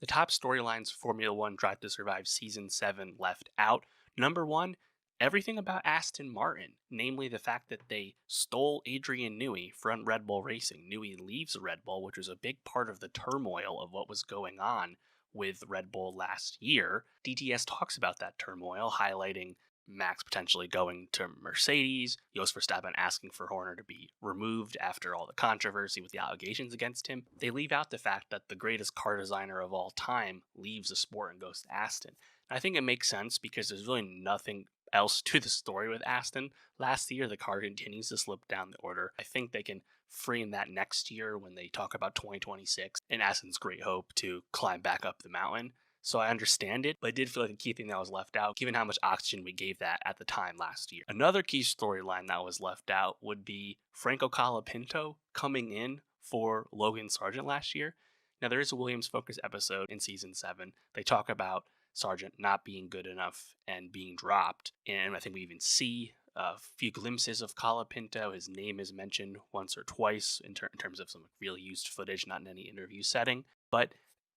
The top storylines Formula One Drive to Survive Season 7 left out. Number one, everything about Aston Martin, namely the fact that they stole Adrian Newey from Red Bull Racing. Newey leaves Red Bull, which was a big part of the turmoil of what was going on with Red Bull last year. DTS talks about that turmoil, highlighting Max potentially going to Mercedes, Jos Verstappen asking for Horner to be removed after all the controversy with the allegations against him. They leave out the fact that the greatest car designer of all time leaves the sport and goes to Aston. And I think it makes sense because there's really nothing else to the story with Aston. Last year, the car continues to slip down the order. I think they can frame that next year when they talk about 2026 and Aston's great hope to climb back up the mountain. So I understand it, but it did feel like a key thing that was left out, given how much oxygen we gave that at the time last year. Another key storyline that was left out would be Franco Colapinto coming in for Logan Sargent last year. Now, there is a Williams focused episode in season 7. They talk about Sargent not being good enough and being dropped. And I think we even see a few glimpses of Colapinto. His name is mentioned once or twice in terms of some really used footage, not in any interview setting. But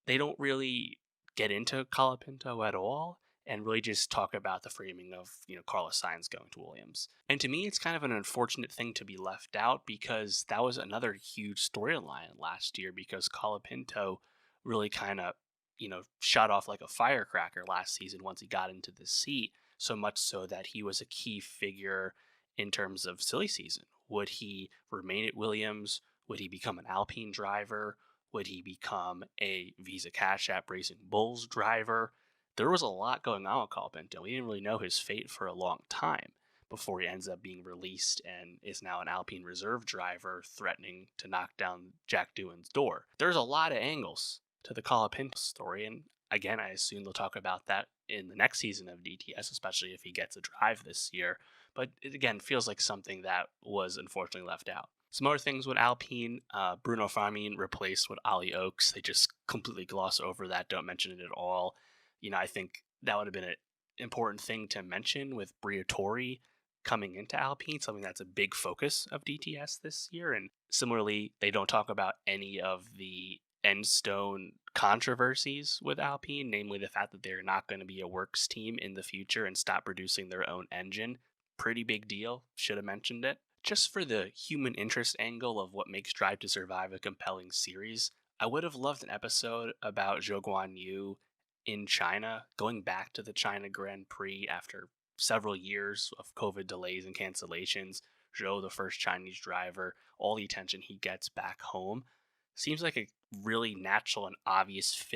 they don't really get into Colapinto at all and really just talk about the framing of, Carlos Sainz going to Williams. And to me, it's kind of an unfortunate thing to be left out because that was another huge storyline last year because Colapinto really kind of, shot off like a firecracker last season once he got into the seat, so much so that he was a key figure in terms of silly season. Would he remain at Williams? Would he become an Alpine driver? Would he become a Visa Cash App Racing Bulls driver? There was a lot going on with Colapinto. We didn't really know his fate for a long time before he ends up being released and is now an Alpine reserve driver threatening to knock down Jack Doohan's door. There's a lot of angles to the Colapinto story, and again, I assume they'll talk about that in the next season of DTS, especially if he gets a drive this year. But it again feels like something that was unfortunately left out. Some other things with Alpine, Bruno Famin replaced with Ollie Oaks. They just completely gloss over that, don't mention it at all. I think that would have been an important thing to mention with Briatore coming into Alpine, something that's a big focus of DTS this year. And similarly, they don't talk about any of the Endstone controversies with Alpine, namely the fact that they're not going to be a works team in the future and stop producing their own engine. Pretty big deal. Should have mentioned it. Just for the human interest angle of what makes Drive to Survive a compelling series, I would have loved an episode about Zhou Guan Yu in China, going back to the China Grand Prix after several years of COVID delays and cancellations. Zhou, the first Chinese driver, all the attention he gets back home. Seems like a really natural and obvious fit